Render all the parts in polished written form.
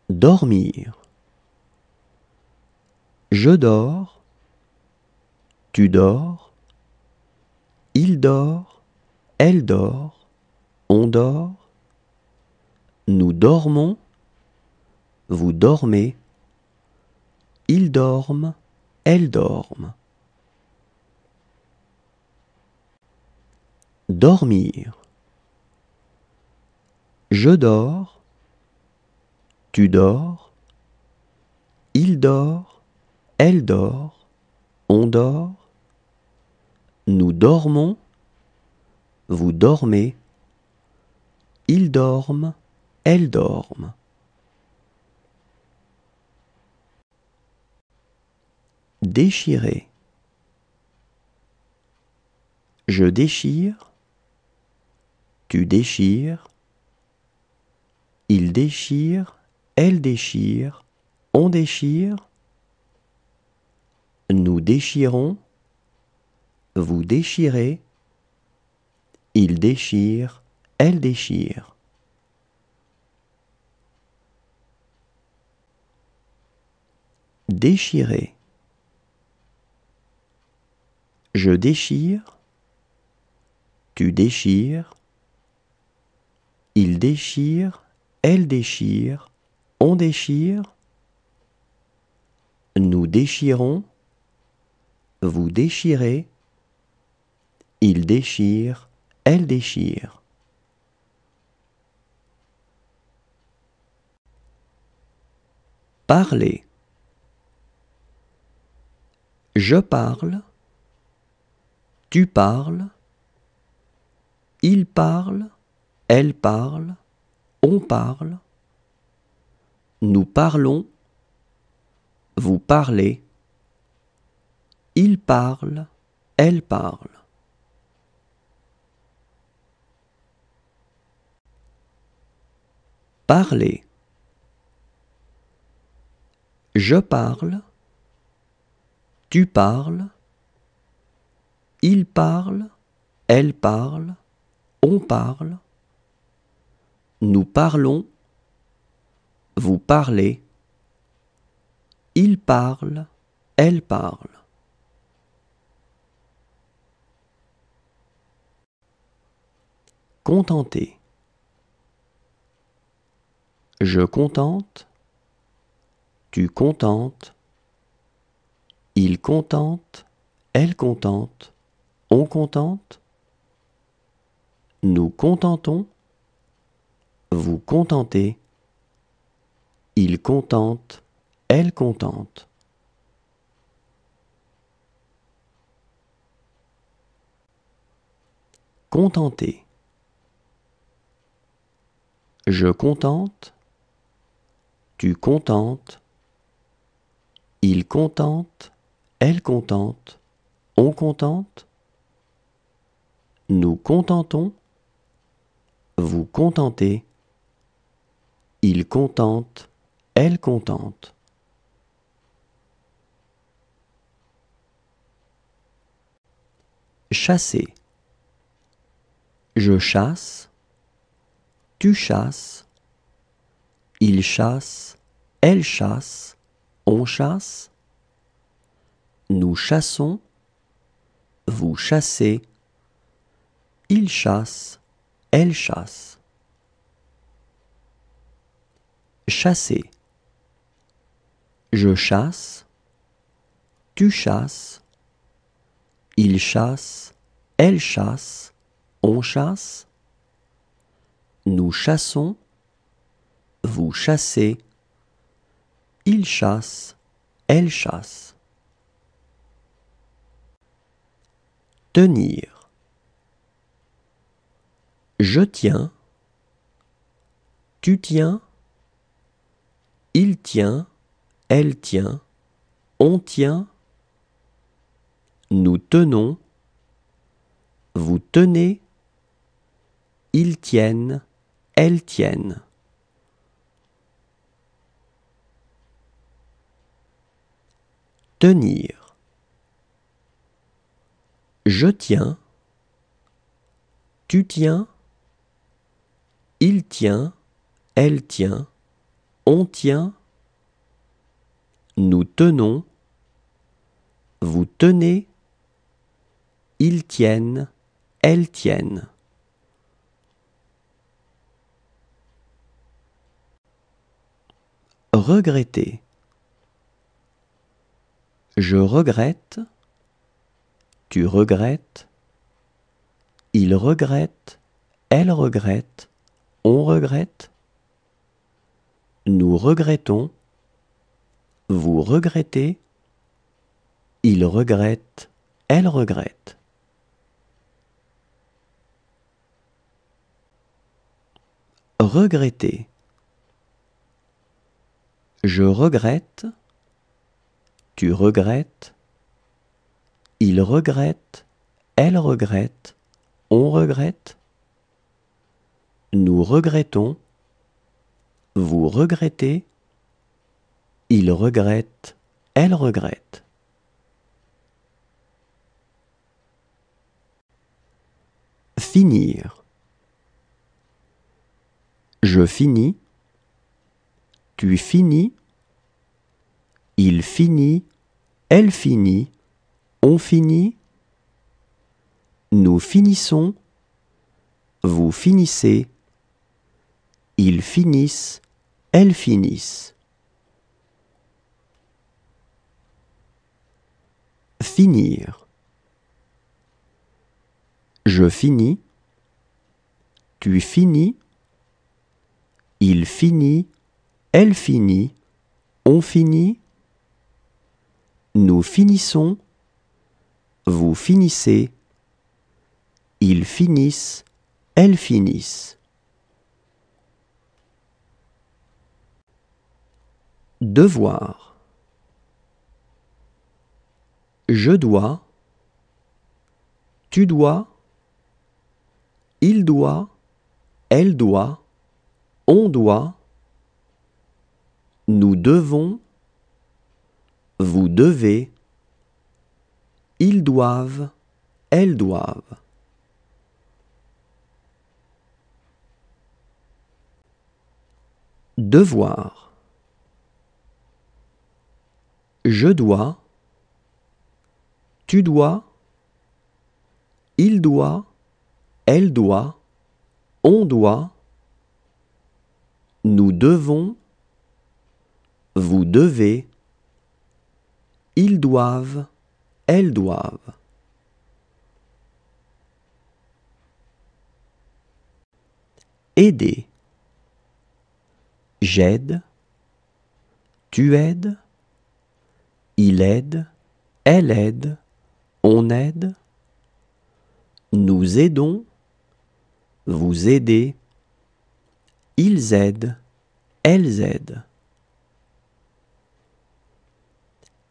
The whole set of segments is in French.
Dormir. Je dors, tu dors, il dort, elle dort, on dort, nous dormons, vous dormez, ils dorment, elles dorment. Dormir. Je dors, tu dors, il dort, elle dort, on dort, nous dormons, vous dormez, ils dorment, elles dorment. Déchirer. Je déchire, tu déchires, il déchire, elle déchire, on déchire, nous déchirons, vous déchirez, il déchire, elle déchire. Déchirer. Je déchire, tu déchires, il déchire, elle déchire, on déchire, nous déchirons, vous déchirez, il déchire, elle déchire. Parler. Je parle, tu parles, il parle, elle parle, on parle, nous parlons, vous parlez, il parle, elle parle. Parler. Je parle, tu parles, il parle, elle parle, on parle, nous parlons, vous parlez, il parle, elle parle. Contenter. Je contente, tu contentes, il contente, elle contente, on contente, nous contentons, vous contentez, il contente, elle contente. Contenter. Je contente, tu contentes, il contente, elle contente, on contente, nous contentons, vous contentez, il contente, elle contente. Chasser. Je chasse, tu chasses, il chasse, elle chasse, on chasse, nous chassons, vous chassez, il chasse, elle chasse. Chasser. Je chasse, tu chasses, il chasse, elle chasse, on chasse, nous chassons, vous chassez, il chasse, elle chasse. Tenir. Je tiens, tu tiens, il tient, elle tient, on tient, nous tenons, vous tenez, ils tiennent, elles tiennent. Tenir. Je tiens, tu tiens, il tient, elle tient, on tient, nous tenons, vous tenez, ils tiennent, elles tiennent. Regretter. Je regrette, tu regrettes, il regrette, elle regrette, on regrette, nous regrettons, vous regrettez, il regrette, elle regrette. Regretter. Je regrette, tu regrettes, il regrette, elle regrette, on regrette, nous regrettons, vous regrettez, il regrette, elle regrette. Finir. Je finis, tu finis, il finit, elle finit, on finit, nous finissons, vous finissez, ils finissent, elles finissent. Finir. Je finis, tu finis, il finit, elle finit, on finit, nous finissons, vous finissez, ils finissent, elles finissent. Devoir. Je dois, tu dois, il doit, elle doit, on doit, nous devons, vous devez, ils doivent, elles doivent. Devoir. Je dois, tu dois, il doit, elle doit, on doit, nous devons, vous devez, ils doivent, elles doivent. Aider. J'aide, tu aides, il aide, elle aide, on aide, nous aidons, vous aidez, ils aident, elles aident.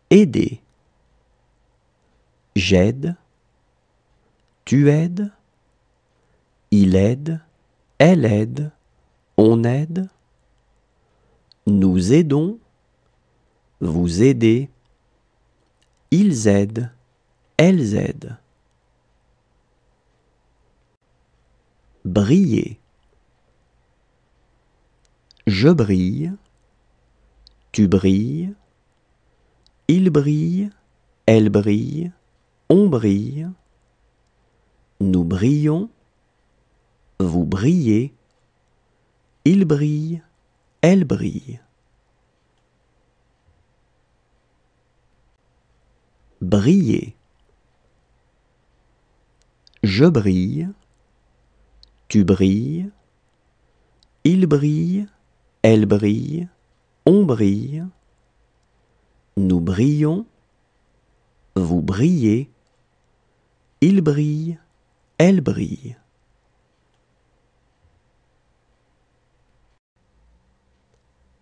Aider. J'aide, tu aides, il aide, elle aide, on aide, nous aidons, vous aidez, ils aident, elles aident. Briller. Je brille, tu brilles, il brille, elle brille, on brille, nous brillons, vous brillez, il brille, elle brille. Briller. Je brille, tu brilles, il brille, elle brille, on brille, nous brillons, vous brillez, il brille, elle brille.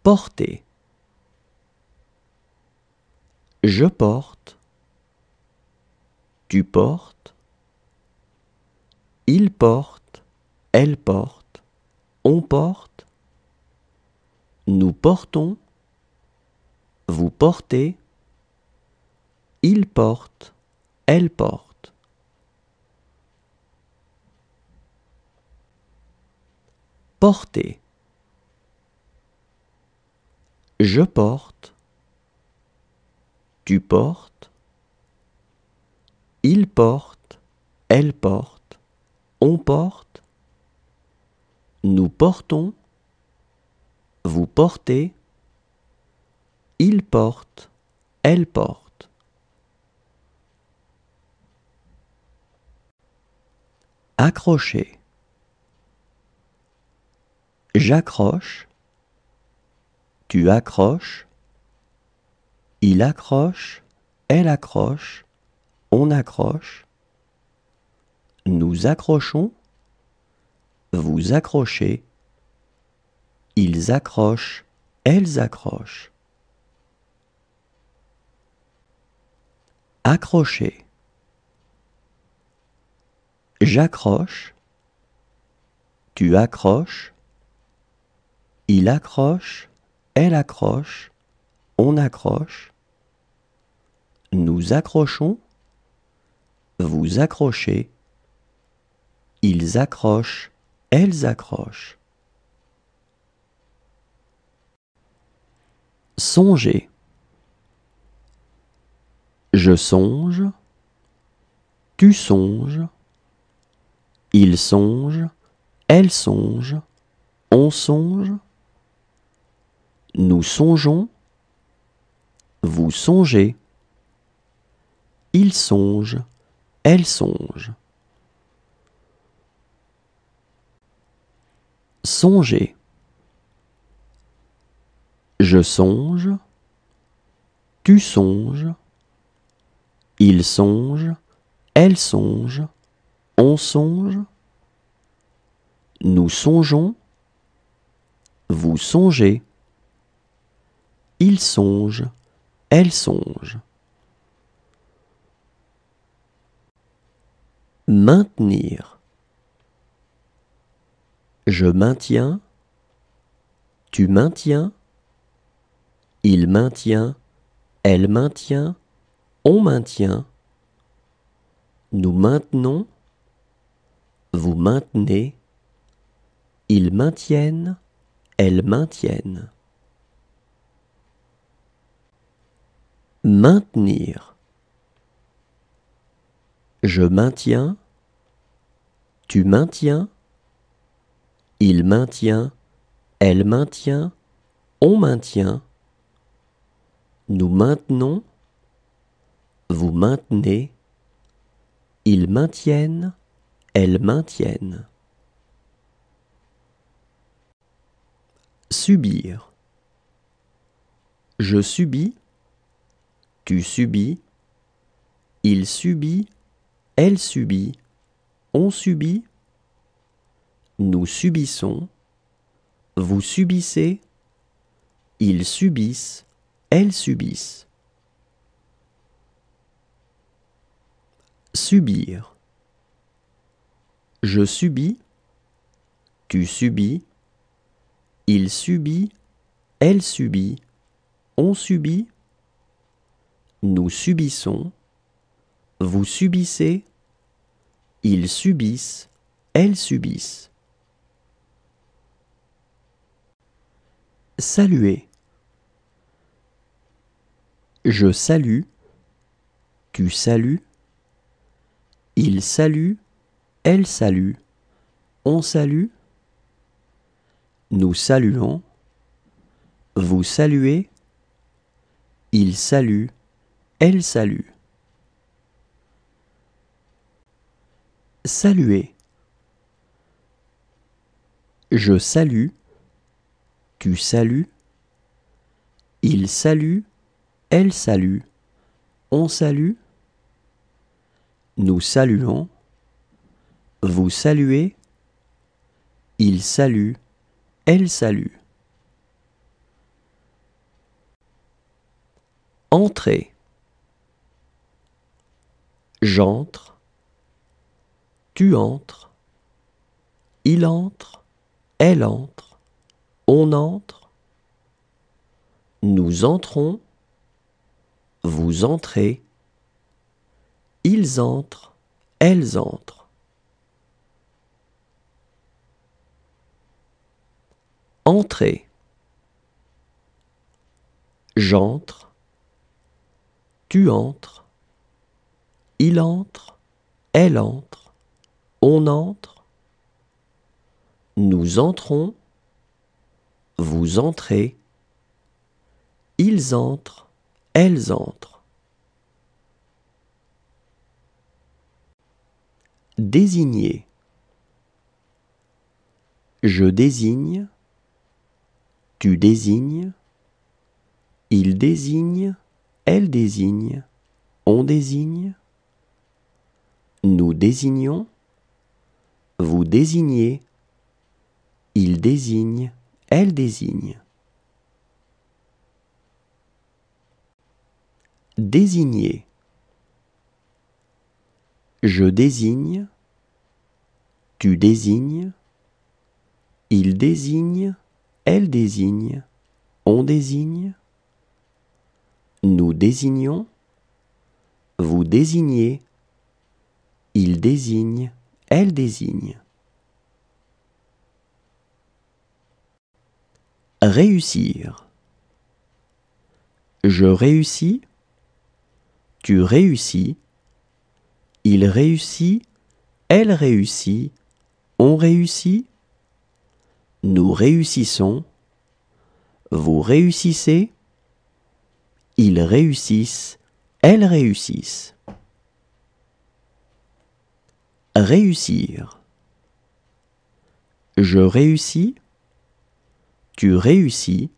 Porter. Je porte, tu portes, il porte, elle porte, on porte, nous portons, vous portez, il porte, elle porte. Porter. Je porte. Tu portes. Il porte. Elle porte. On porte. Nous portons. Vous portez. Il porte. Elle porte. Accrocher. J'accroche. Tu accroches. Il accroche. Elle accroche. On accroche. Nous accrochons. Vous accrochez. Ils accrochent. Elles accrochent. Accrocher. J'accroche. Tu accroches. Il accroche. Elle accroche. On accroche. Nous accrochons. Vous accrochez. Ils accrochent. Elles accrochent. Songer. Je songe. Tu songes. Il songe. Elle songe. On songe. Nous songeons. Vous songez. Il songe. Elle songe. Songer. Je songe. Tu songes. Il songe. Elle songe. On songe. Nous songeons. Vous songez. Il songe. Elle songe. Maintenir. Je maintiens. Tu maintiens. Il maintient. Elle maintient. On maintient. Nous maintenons. Vous maintenez. Ils maintiennent. Elles maintiennent. Maintenir. Je maintiens. Tu maintiens. Il maintient. Elle maintient. On maintient. Nous maintenons. Vous maintenez. Ils maintiennent. Elles maintiennent. Subir. Je subis. Tu subis. Il subit. Elle subit. On subit. Nous subissons. Vous subissez. Ils subissent. Elles subissent. Subir. Je subis. Tu subis. Il subit. Elle subit. On subit. Nous subissons. Vous subissez. Ils subissent. Elles subissent. Saluer. Je salue. Tu salues. Il salue. Elle salue. On salue. Nous saluons. Vous saluez. Il salue. Elle salue. Saluer. Je salue. Tu salues. Il salue. Elle salue. On salue. Nous saluons. Vous saluez. Il salue. Elle salue. Entrer. J'entre. Tu entres. Il entre. Elle entre. On entre. Nous entrons. Vous entrez. Ils entrent. Elles entrent. Entrer. J'entre, tu entres, il entre, elle entre, on entre, nous entrons, vous entrez, ils entrent, elles entrent. Désigner. Je désigne, tu désignes, il désigne, elle désigne, on désigne, nous désignons, vous désignez, il désigne, elle désigne. Désigner. Je désigne, tu désignes, il désigne, elle désigne, on désigne, nous désignons, vous désignez, il désigne, elle désigne. Réussir. Je réussis, tu réussis, il réussit, elle réussit, on réussit, nous réussissons, vous réussissez, ils réussissent, elles réussissent. Réussir. Je réussis, tu réussis,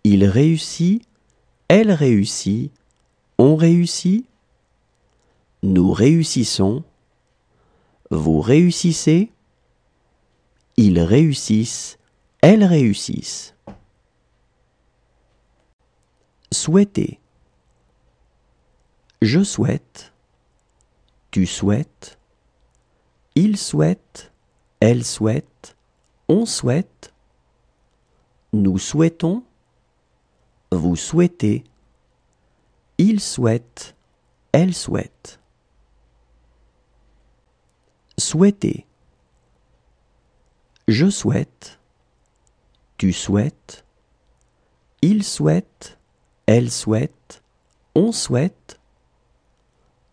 il réussit, elle réussit, on réussit, nous réussissons, vous réussissez, ils réussissent, elles réussissent. Souhaiter. Je souhaite, tu souhaites, il souhaite, elle souhaite, on souhaite, nous souhaitons, vous souhaitez, il souhaite, elle souhaite. Souhaiter. Je souhaite, tu souhaites, il souhaite, elle souhaite, on souhaite,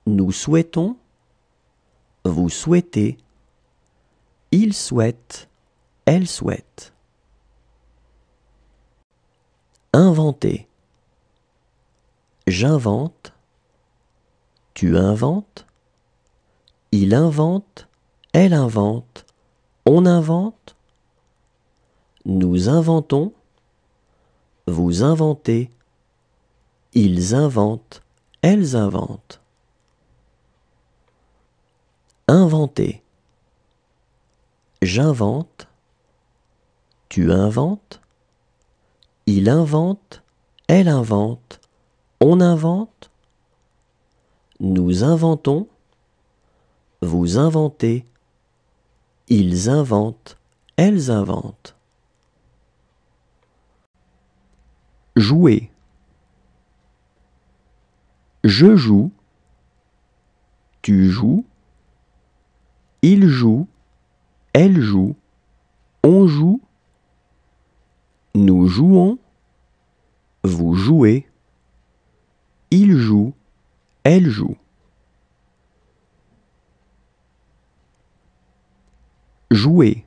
nous souhaitons, vous souhaitez, il souhaite, elle souhaite. Inventer. J'invente, tu inventes, il invente, elle invente, on invente, nous inventons, vous inventez, ils inventent, elles inventent. Inventer. J'invente, tu inventes, il invente, elle invente, on invente, nous inventons, vous inventez, ils inventent, elles inventent. Jouer. Je joue, tu joues, il joue, elle joue, on joue, nous jouons, vous jouez, il joue, elle joue. Jouer.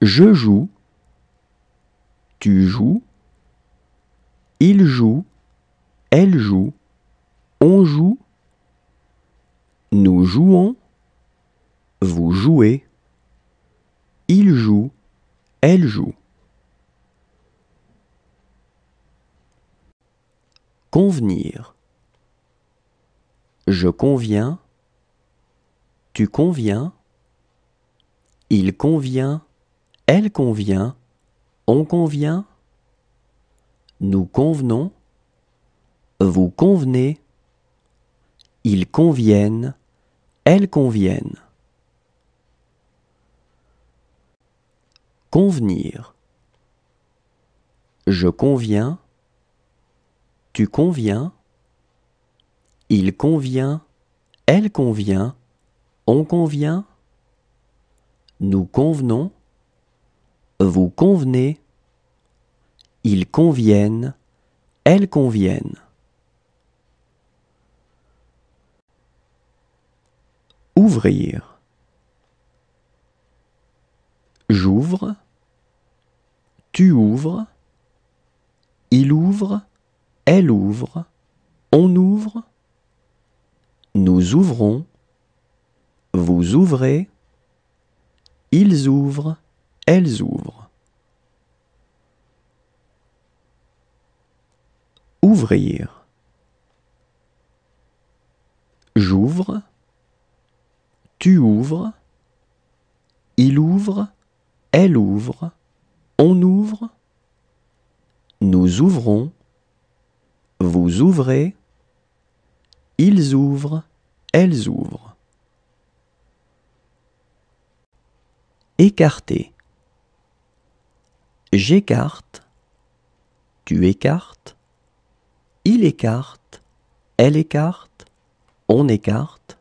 Je joue, tu joues, il joue, elle joue, on joue, nous jouons, vous jouez, il joue, elle joue. Convenir. Je conviens, tu conviens, il convient, elle convient, on convient, nous convenons, vous convenez, ils conviennent, elles conviennent. Convenir. Je conviens, tu conviens, il convient, elle convient, on convient, nous convenons, vous convenez, ils conviennent, elles conviennent. Ouvrir. J'ouvre, tu ouvres, il ouvre, elle ouvre, on ouvre, nous ouvrons, vous ouvrez, ils ouvrent, elles ouvrent. Ouvrir. J'ouvre, tu ouvres, il ouvre, elle ouvre, on ouvre, nous ouvrons, vous ouvrez, ils ouvrent, elles ouvrent. Écarter. J'écarte, tu écartes, il écarte, elle écarte, on écarte,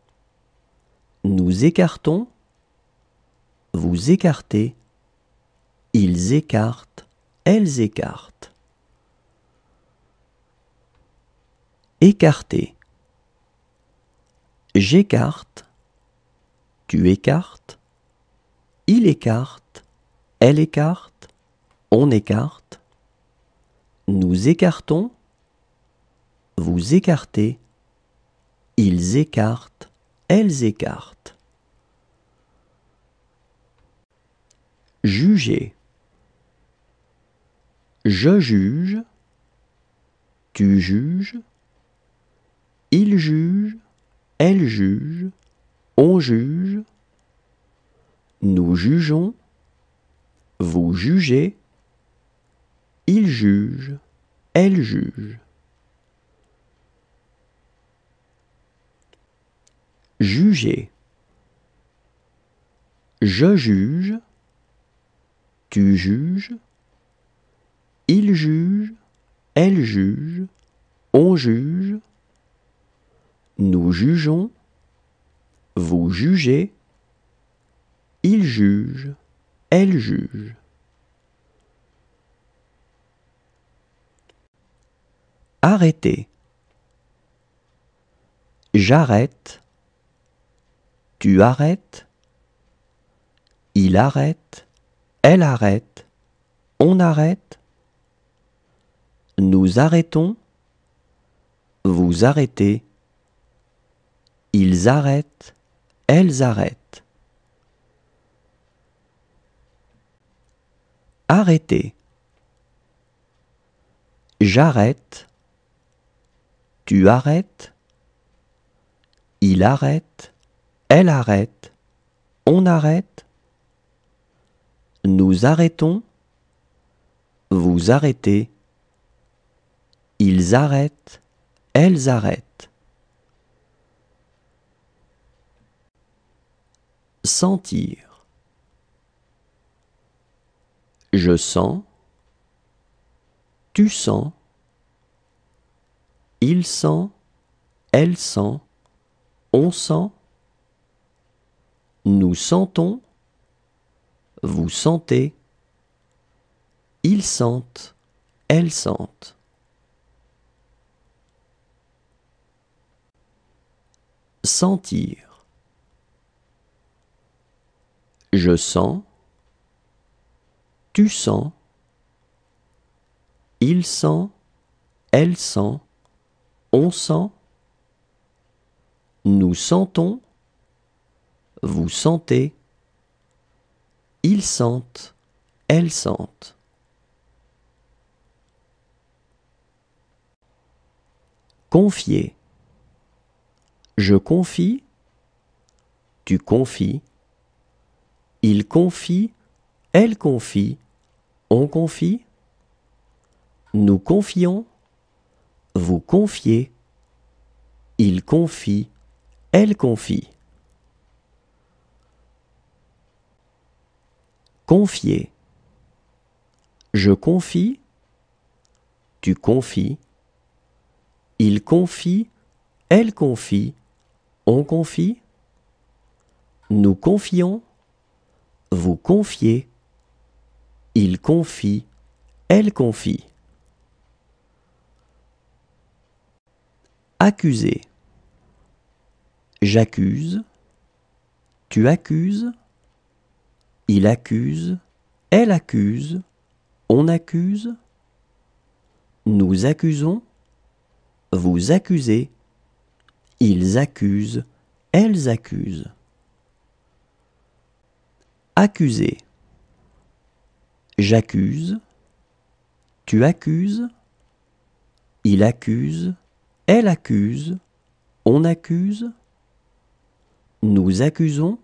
nous écartons, vous écartez, ils écartent, elles écartent. Écarter. J'écarte, tu écartes, il écarte, elle écarte, on écarte, nous écartons, vous écartez, ils écartent, elles écartent. Juger. Je juge, tu juges, il juge, elle juge, on juge, nous jugeons, vous jugez, il juge, elle juge. Juger. Je juge, tu juges, il juge, elle juge, on juge, nous jugeons, vous jugez, il juge, elle juge. Arrêter. J'arrête, tu arrêtes, il arrête, elle arrête, on arrête, nous arrêtons, vous arrêtez, ils arrêtent, elles arrêtent. Arrêter. J'arrête, tu arrêtes, il arrête, elle arrête, on arrête, nous arrêtons, vous arrêtez, ils arrêtent, elles arrêtent. Sentir. Je sens, tu sens, il sent, elle sent, on sent, nous sentons, vous sentez, ils sentent, elles sentent. Sentir. Je sens, tu sens, il sent, elle sent, on sent, nous sentons, vous sentez, ils sentent, elles sentent. Confier. Je confie, tu confies, il confie, elle confie, on confie, nous confions, vous confiez, il confie, elle confie. Confier. Je confie, tu confies, il confie, elle confie, on confie, nous confions, vous confiez, il confie, elle confie. Accuser. J'accuse. Tu accuses. Il accuse. Elle accuse. On accuse. Nous accusons. Vous accusez. Ils accusent. Elles accusent. Accuser. J'accuse. Tu accuses. Il accuse. Elle accuse. On accuse. Nous accusons.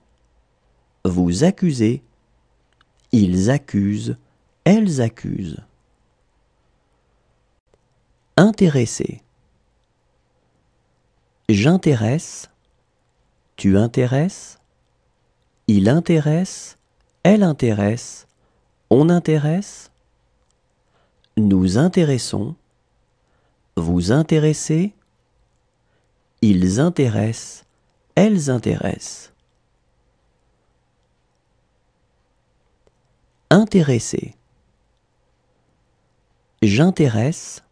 Vous accusez. Ils accusent. Elles accusent. Intéresser. J'intéresse. Tu intéresses. Il intéresse. Elle intéresse. On intéresse. Nous intéressons. Vous intéressez. Ils intéressent. Elles intéressent. Intéresser. J'intéresse.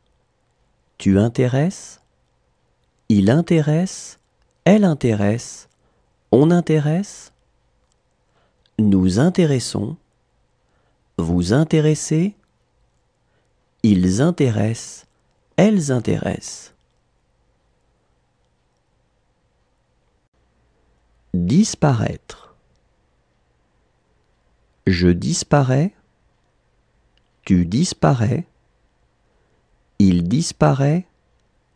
Tu intéresses. Il intéresse. Elle intéresse. On intéresse. Nous intéressons. Vous intéressez. Ils intéressent. Elles intéressent. Disparaître. Je disparais. Tu disparais. Il disparaît.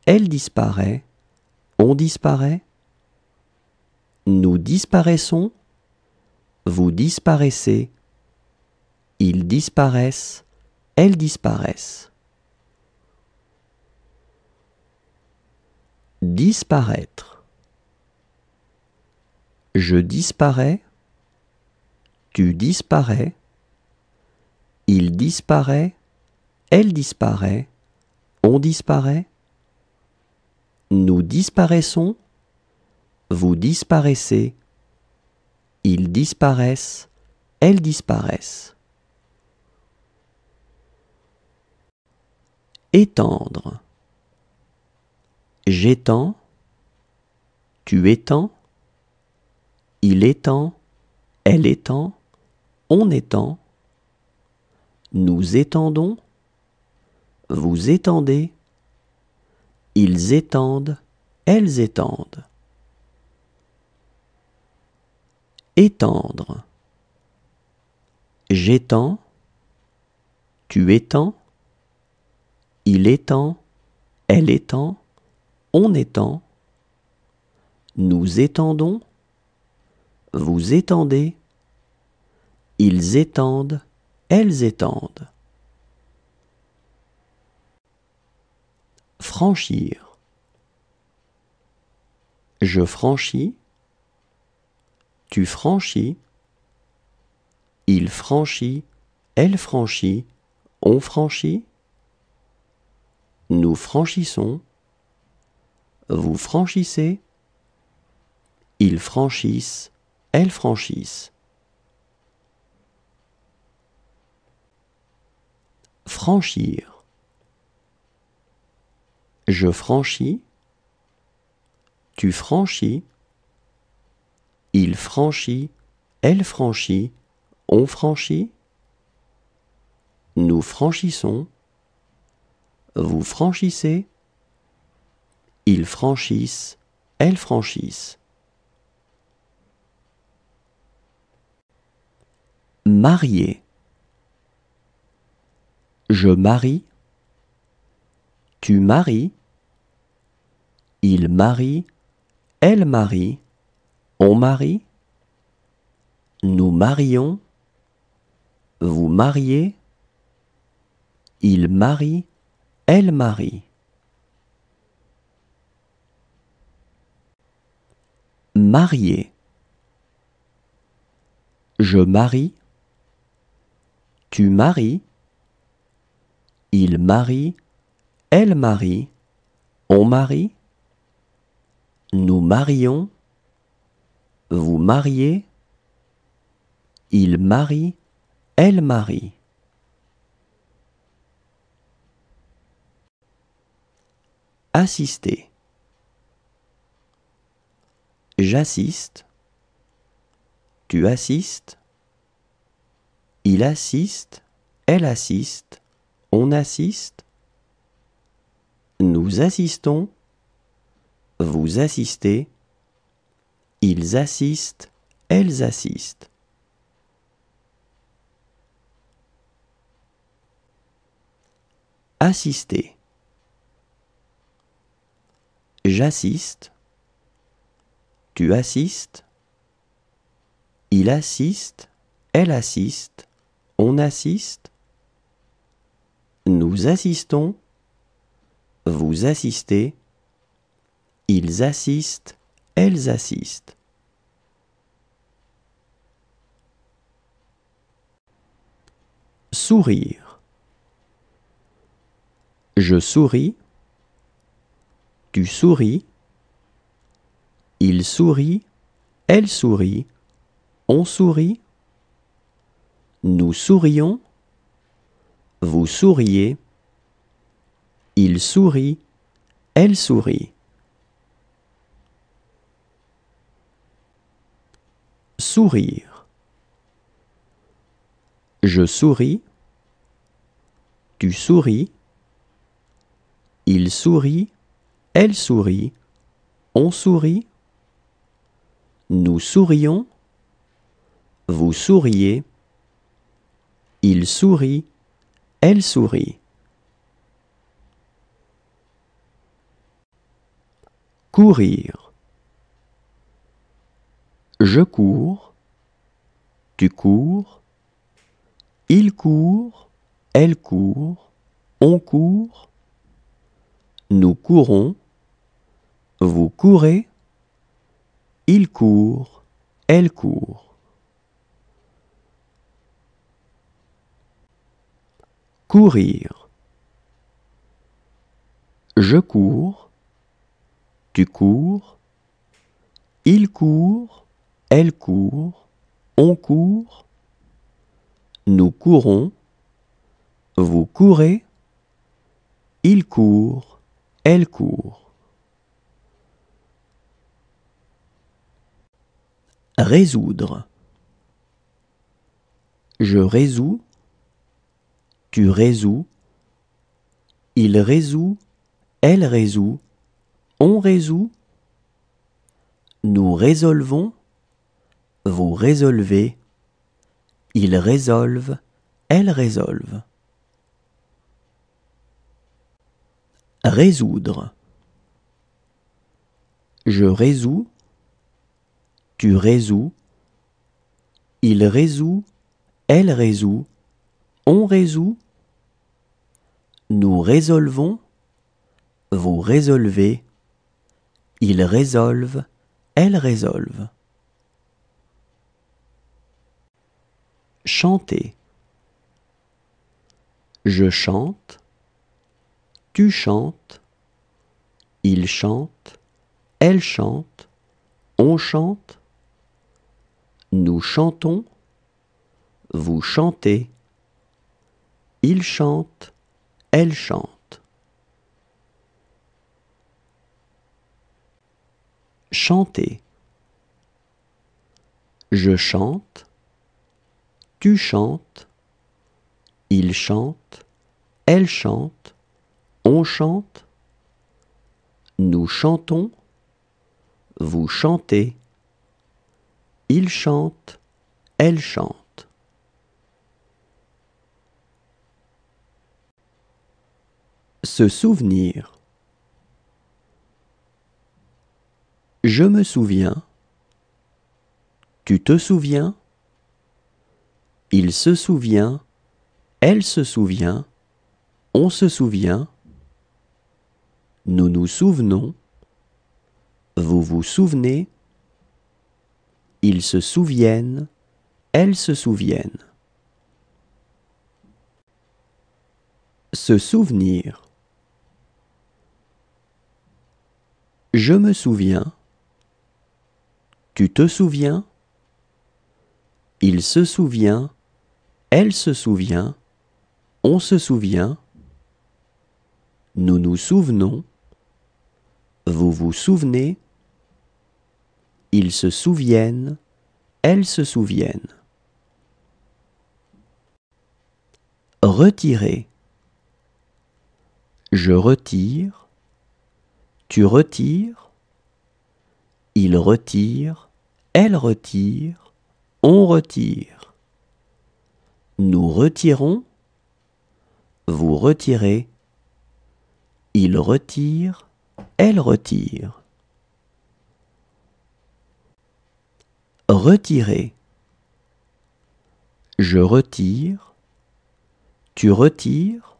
Elle disparaît. On disparaît. Nous disparaissons. Vous disparaissez. Ils disparaissent. Elles disparaissent. Disparaître. Je disparais. Tu disparais. Il disparaît. Elle disparaît. On disparaît. Nous disparaissons. Vous disparaissez. Ils disparaissent. Elles disparaissent. Étendre. J'étends. Tu étends. Il étend. Elle étend. On étend. Nous étendons. Vous étendez. Ils étendent. Elles étendent. Étendre. J'étends. Tu étends. Il étend. Elle étend. On étend. Nous étendons. Vous étendez. Ils étendent. Elles étendent. Franchir. Je franchis. Tu franchis. Il franchit. Elle franchit. On franchit. Nous franchissons. Vous franchissez. Ils franchissent. Elles franchissent. Franchir. Je franchis. Tu franchis. Il franchit. Elle franchit. On franchit. Nous franchissons. Vous franchissez. Ils franchissent. Elles franchissent. Marier. Je marie. Tu maries. Il marie. Elle marie. On marie. Nous marions. Vous mariez. Il marie. Elle marie. Marier. Je marie. Tu maries. Il marie. Elle marie. On marie. Nous marions. Vous mariez. Il marie. Elle marie. Assister. J'assiste. Tu assistes. Il assiste. Elle assiste. On assiste. Nous assistons. Vous assistez. Ils assistent. Elles assistent. Assister. J'assiste. Tu assistes. Il assiste. Elle assiste. On assiste. Nous assistons. Vous assistez. Ils assistent. Elles assistent. Sourire. Je souris. Tu souris. Il sourit. Elle sourit. On sourit. Nous sourions. Vous souriez. Il sourit. Elle sourit. Sourire. Je souris. Tu souris. Il sourit. Elle sourit. On sourit. Nous sourions. Vous souriez. Il sourit. Elle sourit. Courir. Je cours. Tu cours. Il court. Elle court. On court. Nous courons. Vous courez. Il court. Elle court. Courir. Je cours. Tu cours. Il court. Elle court. On court. Nous courons. Vous courez. Il court. Elle court. Résoudre. Je résous. Tu résous. Il résout. Elle résout. On résout. Nous résolvons. Vous résolvez. Ils résolvent. Elles résolvent. Résoudre. Je résous. Tu résous. Il résout. Elle résout. On résout. Nous résolvons. Vous résolvez. Ils résolvent. Elles résolvent. Chanter. Je chante. Tu chantes. Il chante. Elle chante. On chante. Nous chantons. Vous chantez. Il chante. Elle chante. Chanter. Je chante. Tu chantes. Il chante. Elle chante. On chante. Nous chantons. Vous chantez. Il chante. Elle chante. Se souvenir. Je me souviens. Tu te souviens. Il se souvient. Elle se souvient. On se souvient. Nous nous souvenons. Vous vous souvenez. Ils se souviennent. Elles se souviennent. Se souvenir. Je me souviens. Tu te souviens. Il se souvient. Elle se souvient. On se souvient. Nous nous souvenons. Vous vous souvenez. Ils se souviennent, elles se souviennent. Retirer. Je retire, tu retires, il retire, elle retire, on retire. Nous retirons, vous retirez, il retire, elle retire. Retirer. Je retire, tu retires,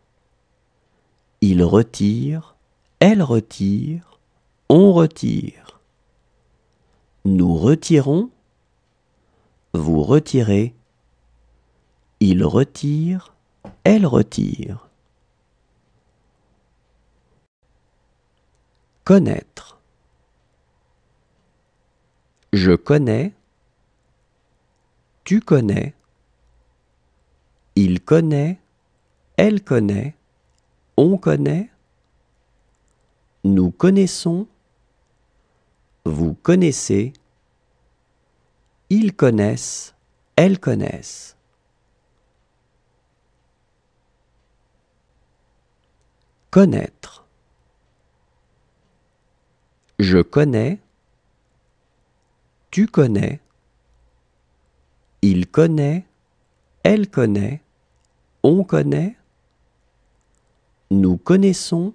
il retire, elle retire, on retire. Nous retirons, vous retirez, il retire, elle retire. Connaître. Je connais, tu connais, il connaît, elle connaît, on connaît, nous connaissons, vous connaissez, ils connaissent, elles connaissent. Connaître. Je connais, tu connais, il connaît, elle connaît, on connaît, nous connaissons,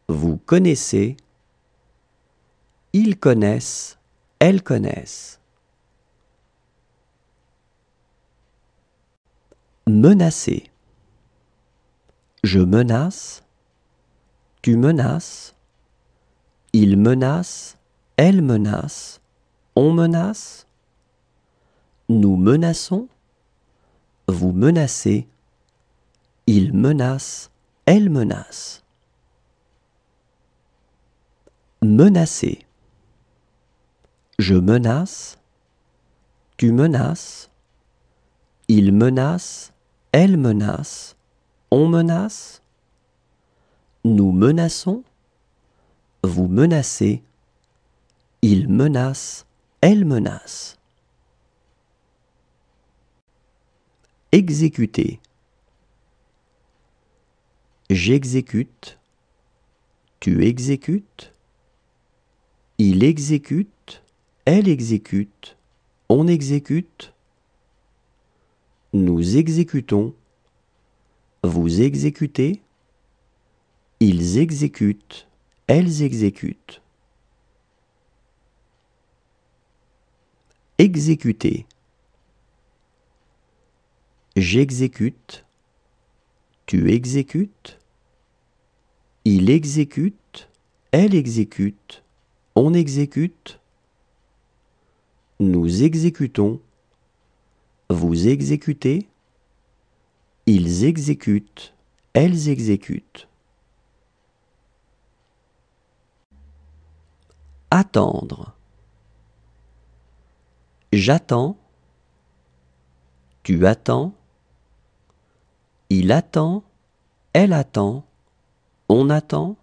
vous connaissez, ils connaissent, elles connaissent. Menacer. Je menace, tu menaces, il menace, elle menace, on menace, nous menaçons, vous menacez, il menace, elle menace. Menacer. Je menace, tu menaces, il menace, elle menace, on menace, nous menaçons, vous menacez, il menace, elle menace. Exécuter. J'exécute, tu exécutes, il exécute, elle exécute, on exécute, nous exécutons, vous exécutez, ils exécutent, elles exécutent. Exécuter. J'exécute, tu exécutes, il exécute, elle exécute, on exécute, nous exécutons, vous exécutez, ils exécutent, elles exécutent. Attendre. J'attends, tu attends, il attend, elle attend, on attend,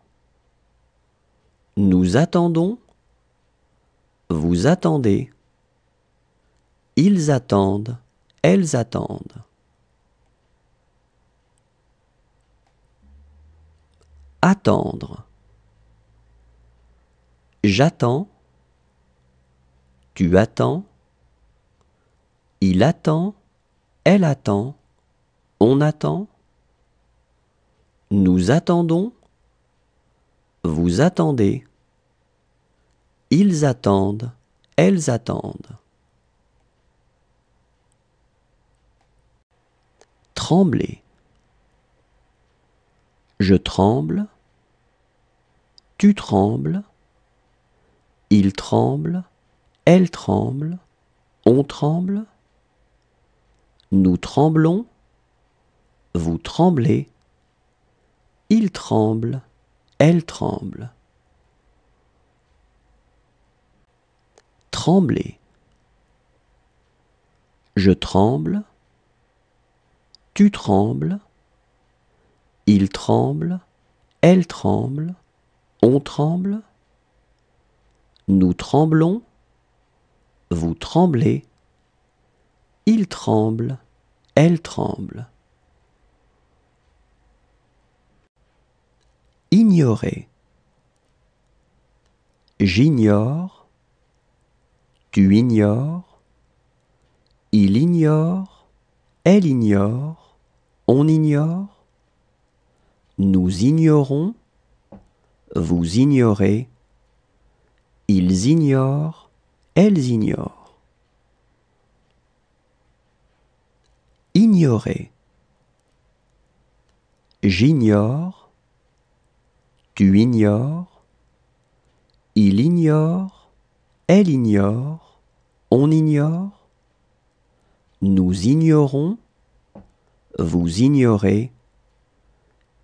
nous attendons, vous attendez, ils attendent, elles attendent. Attendre. J'attends, tu attends, il attend, elle attend, on attend, nous attendons, vous attendez, ils attendent, elles attendent. Trembler. Je tremble, tu trembles, il tremble, elle tremble, on tremble, nous tremblons, vous tremblez, il tremble, elle tremble. Trembler. Je tremble, tu trembles, il tremble, elle tremble, on tremble, Nous tremblons, vous tremblez, il tremble, elle tremble. Ignorer. J'ignore, tu ignores, il ignore, elle ignore, on ignore. Nous ignorons, vous ignorez, ils ignorent, elles ignorent. Ignorer. J'ignore, tu ignores, il ignore, elle ignore, on ignore. Nous ignorons, vous ignorez,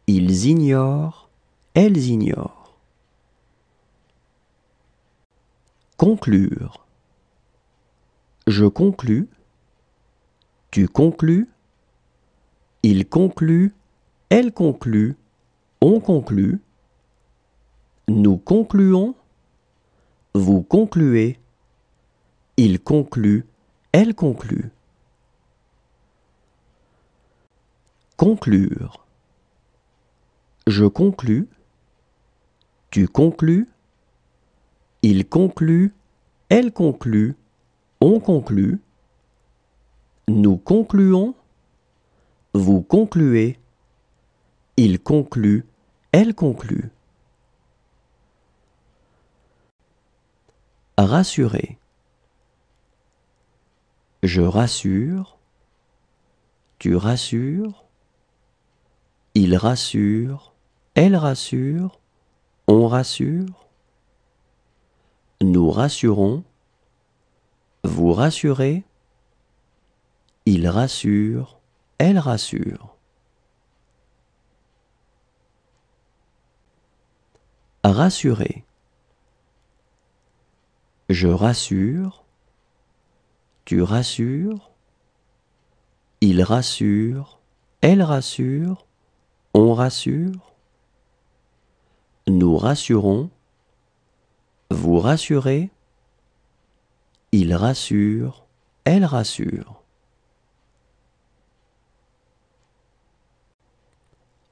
ils ignorent, elles ignorent. Conclure. Je conclus, tu conclus, il conclut, elle conclut, on conclut. Nous concluons, vous concluez, il conclut, elle conclut. Conclure. Je conclus, tu conclus, il conclut, elle conclut, on conclut. Nous concluons, vous concluez, il conclut, elle conclut. Rassurer. Je rassure, tu rassures, il rassure, elle rassure, on rassure. Nous rassurons, vous rassurez, il rassure, elle rassure. Rassurer. Je rassure, tu rassures, il rassure, elle rassure, on rassure. Nous rassurons, vous rassurez, il rassure, elle rassure.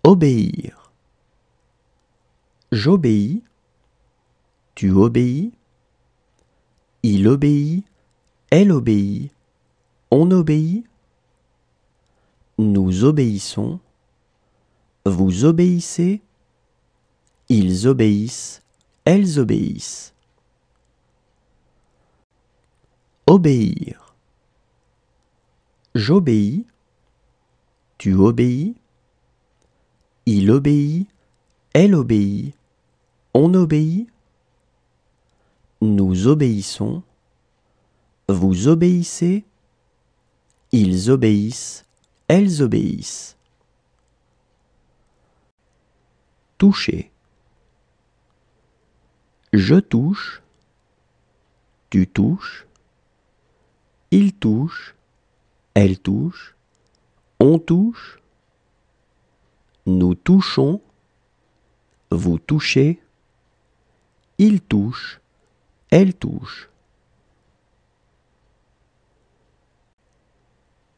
Obéir. J'obéis, tu obéis, il obéit, elle obéit, on obéit. Nous obéissons, vous obéissez, ils obéissent, elles obéissent. Obéir. J'obéis, tu obéis, il obéit, elle obéit, on obéit. Nous obéissons, vous obéissez, ils obéissent, elles obéissent. Toucher. Je touche, tu touches, il touche, elle touche, on touche. Nous touchons, vous touchez, il touche, elle touche.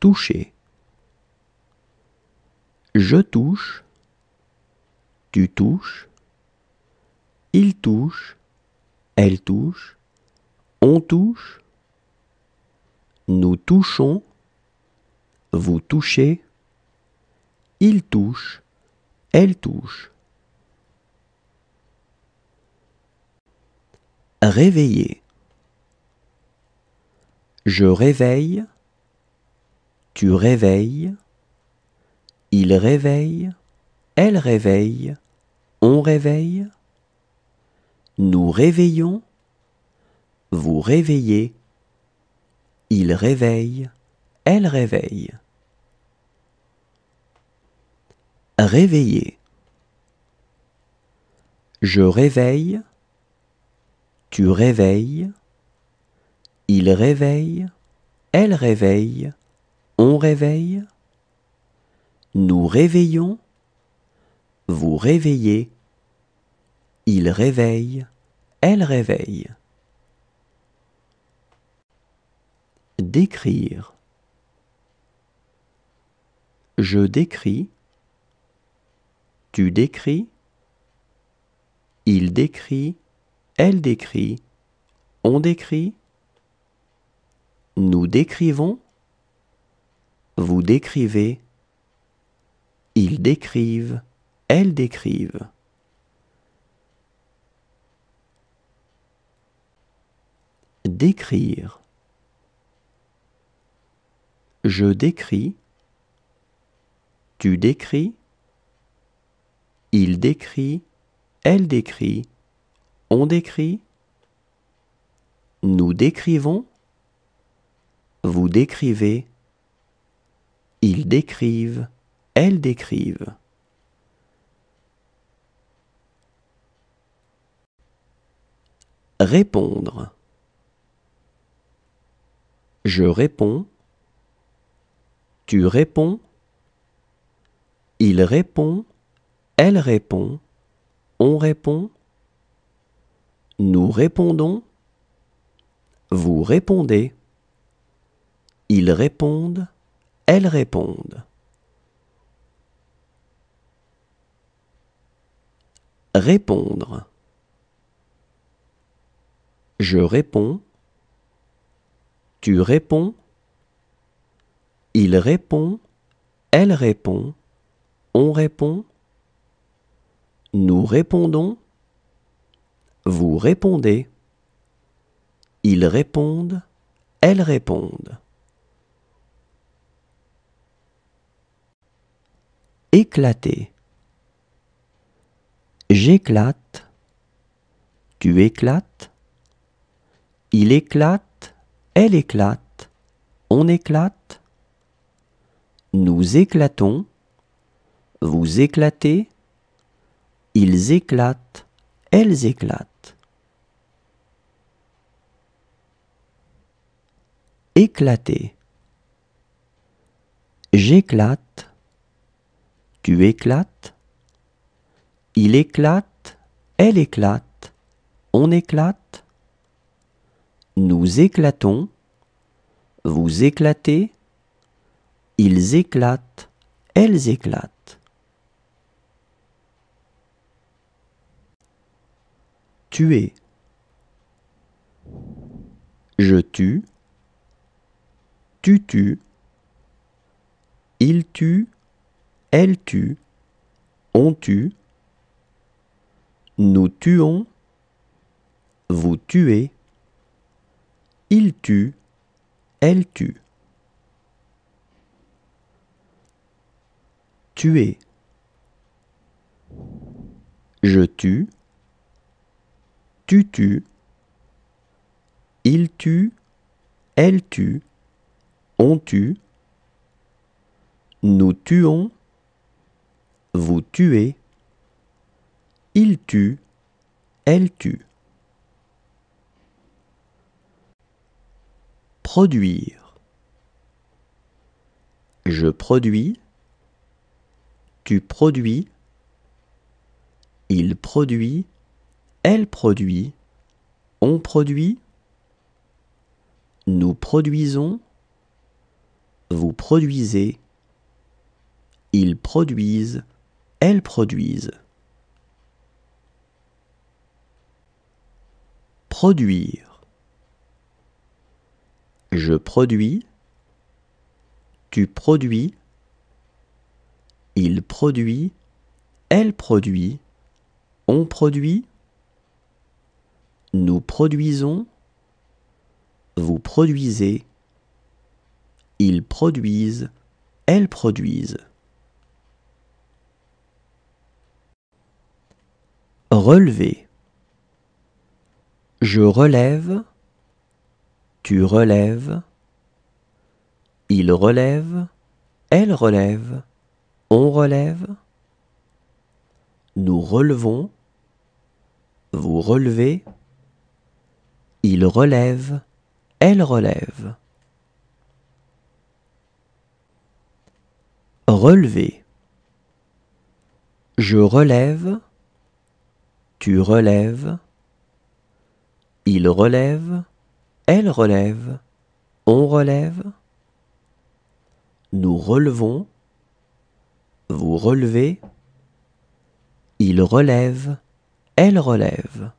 Toucher. Je touche, tu touches, il touche, elle touche, on touche. Nous touchons, vous touchez, il touche, elle touche. Réveiller. Je réveille, tu réveilles, il réveille, elle réveille, on réveille. Nous réveillons, vous réveillez, il réveille, elle réveille. Réveiller. Je réveille, tu réveilles, il réveille, elle réveille, on réveille. Nous réveillons, vous réveillez, il réveille, elle réveille. Décrire. Je décris. Tu décris. Il décrit. Elle décrit. On décrit. Nous décrivons. Vous décrivez. Ils décrivent. Elles décrivent. Décrire. Je décris. Tu décris. Il décrit. Elle décrit. On décrit. Nous décrivons. Vous décrivez. Ils décrivent. Elles décrivent. Répondre. Je réponds. Tu réponds. Il répond. Elle répond. On répond. Nous répondons. Vous répondez. Ils répondent. Elles répondent. Répondre. Je réponds. Tu réponds. Il répond. Elle répond. On répond. Nous répondons. Vous répondez. Ils répondent. Elles répondent. Éclater. J'éclate. Tu éclates. Il éclate. Elle éclate. On éclate. Nous éclatons. Vous éclatez. Ils éclatent. Elles éclatent. Éclater. J'éclate. Tu éclates. Il éclate. Elle éclate. On éclate. Nous éclatons. Vous éclatez. Ils éclatent. Elles éclatent. Tuer. Je tue. Tu tues. Il tue. Elle tue. On tue. Nous tuons. Vous tuez. Il tue. Elle tue. Tuer. Je tue. Tu tues. Il tue. Elle tue. On tue. Nous tuons. Vous tuez. Il tue. Elle tue. Produire. Je produis. Tu produis. Il produit. Elle produit. On produit. Nous produisons. Vous produisez. Ils produisent. Elles produisent. Produire. Je produis. Tu produis. Il produit. Elle produit. On produit. Nous produisons. Vous produisez. Ils produisent. Elles produisent. Relever. Je relève. Tu relèves. Il relève. Elle relève. On relève. Nous relevons. Vous relevez. Il relève. Elle relève. Relever. Je relève. Tu relèves. Il relève. Elle relève. on relève, nous relevons, vous relevez, il relève, elle relève.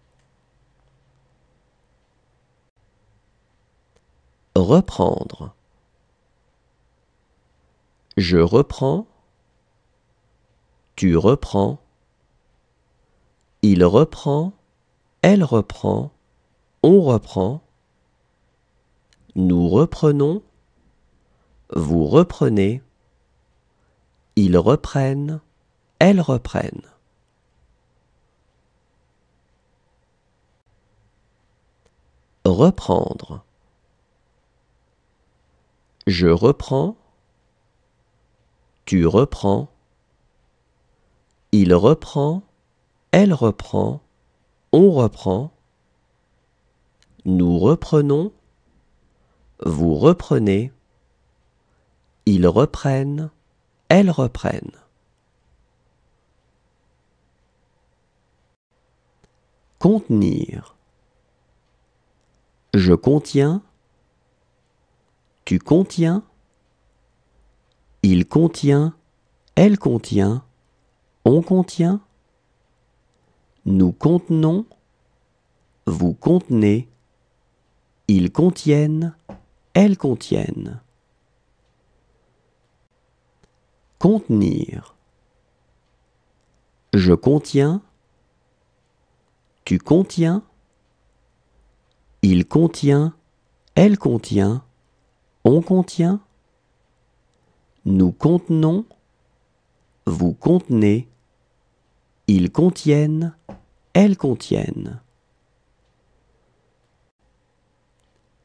Reprendre. Je reprends, tu reprends, il reprend, elle reprend, on reprend, nous reprenons, vous reprenez, ils reprennent, elles reprennent. Reprendre. Je reprends, tu reprends, il reprend, elle reprend, on reprend, nous reprenons, vous reprenez, ils reprennent, elles reprennent. Contenir. Je contiens, tu contiens, il contient, elle contient, on contient, nous contenons, vous contenez, ils contiennent, elles contiennent. Contenir. Je contiens, tu contiens, il contient, elle contient, on contient, nous contenons, vous contenez, ils contiennent, elles contiennent.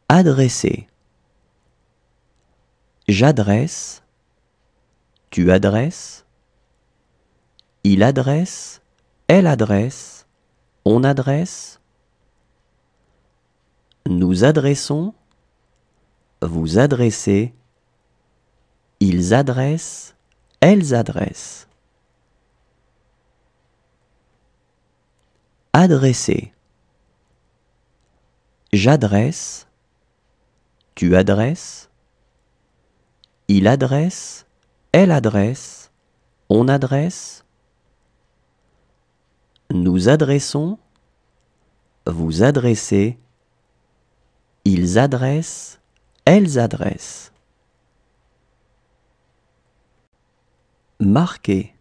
Adresser. J'adresse, tu adresses, il adresse, elle adresse, on adresse, nous adressons, vous adressez, ils adressent, elles adressent. Adresser. J'adresse, tu adresses, il adresse, elle adresse, on adresse, nous adressons, vous adressez, ils adressent, elles adressent. Marquer.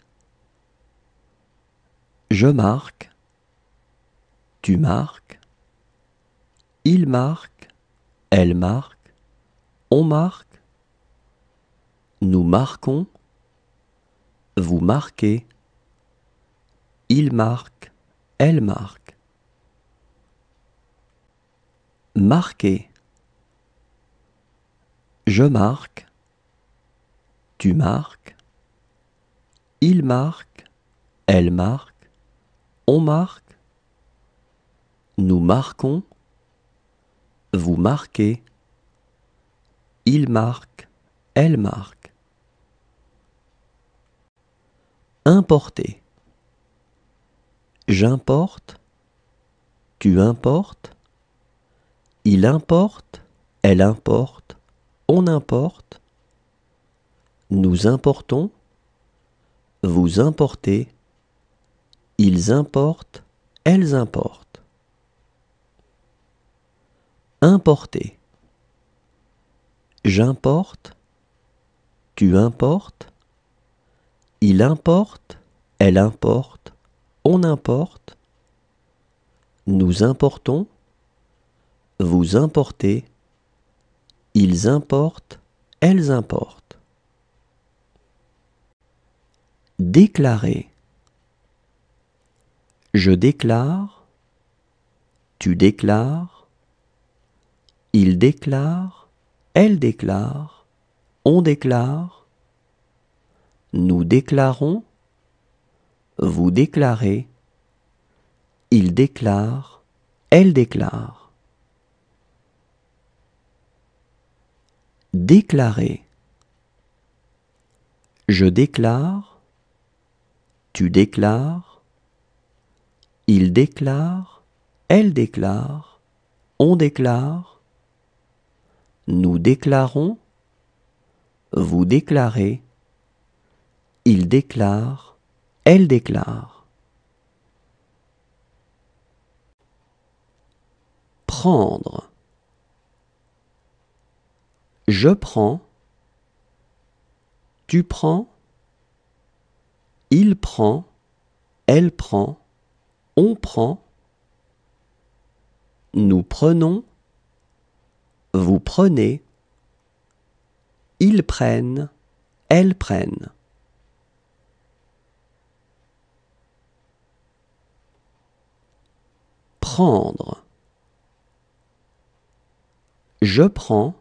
Je marque, tu marques, il marque, elle marque, on marque, nous marquons, vous marquez, il marque, elle marque. Marquer. Je marque, tu marques, il marque, elle marque, on marque, nous marquons, vous marquez, il marque, elle marque. Importer. J'importe, tu importes, il importe, elle importe, on importe, nous importons, vous importez, ils importent, elles importent. Importer. J'importe, tu importes, il importe, elle importe, on importe, nous importons, vous importez, ils importent, elles importent. Déclarer. Je déclare, tu déclares, il déclare, elle déclare, on déclare, nous déclarons, vous déclarez, il déclare, elle déclare. Déclarer. Je déclare, tu déclares, il déclare, elle déclare, on déclare, Nous déclarons, vous déclarez, il déclare, elle déclare. Prendre. Je prends, tu prends, il prend, elle prend, on prend, nous prenons, vous prenez, ils prennent, elles prennent. Prendre. Je prends,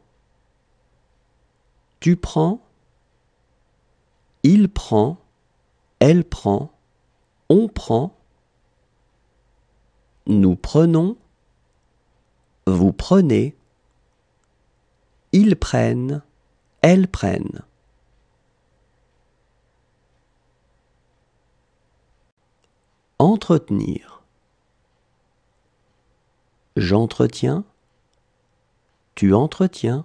tu prends, il prend, elle prend, on prend, nous prenons, vous prenez, ils prennent, elles prennent. Entretenir. J'entretiens, tu entretiens,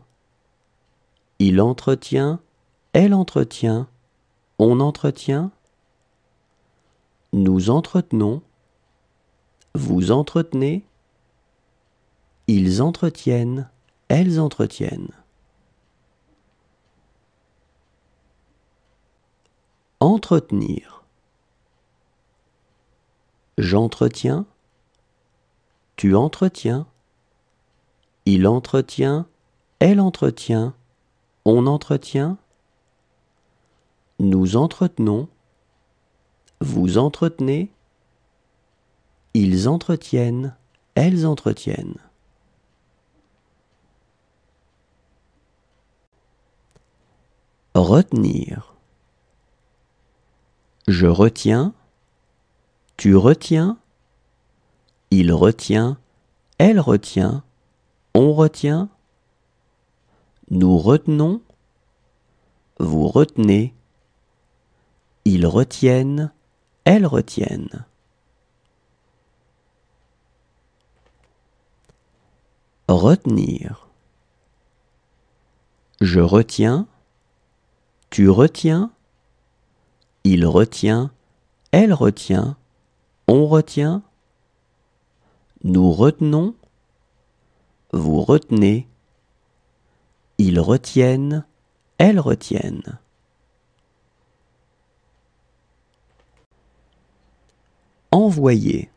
il entretient, elle entretient, on entretient, nous entretenons, vous entretenez, ils entretiennent, elles entretiennent. Entretenir. J'entretiens, tu entretiens, il entretient, elle entretient, on entretient, nous entretenons, vous entretenez, ils entretiennent, elles entretiennent. Retenir. Je retiens, tu retiens, il retient, elle retient, on retient, nous retenons, vous retenez, ils retiennent, elles retiennent. Retenir. Je retiens, tu retiens, il retient, elle retient, on retient, nous retenons, vous retenez, ils retiennent, elles retiennent. Envoyer.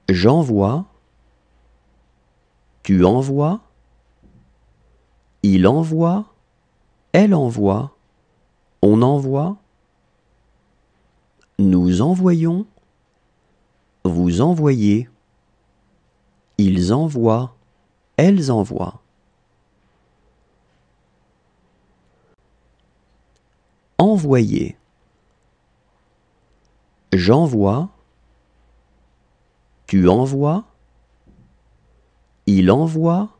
J'envoie, tu envoies, il envoie, elle envoie, on envoie, nous envoyons, vous envoyez, ils envoient, elles envoient. Envoyer. J'envoie, tu envoies, il envoie,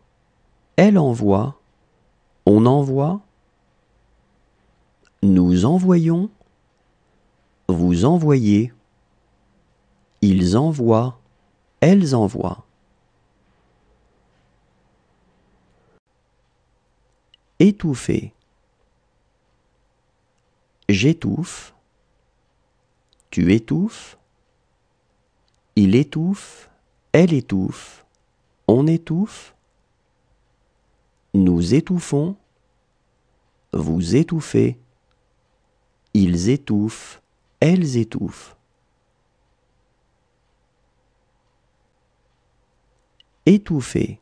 elle envoie, on envoie, nous envoyons, vous envoyez, ils envoient, elles envoient. Étouffer. J'étouffe, tu étouffes, il étouffe, elle étouffe, on étouffe, nous étouffons, vous étouffez, ils étouffent, elles étouffent. Étouffer.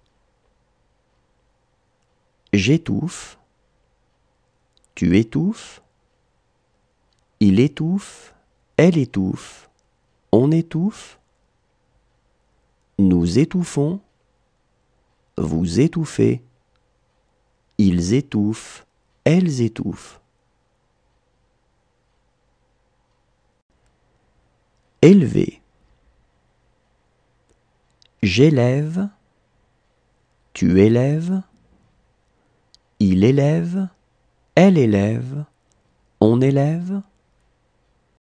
J'étouffe, tu étouffes, il étouffe, elle étouffe, on étouffe, nous étouffons, vous étouffez, ils étouffent, elles étouffent. Élever. J'élève, tu élèves, il élève, elle élève, on élève,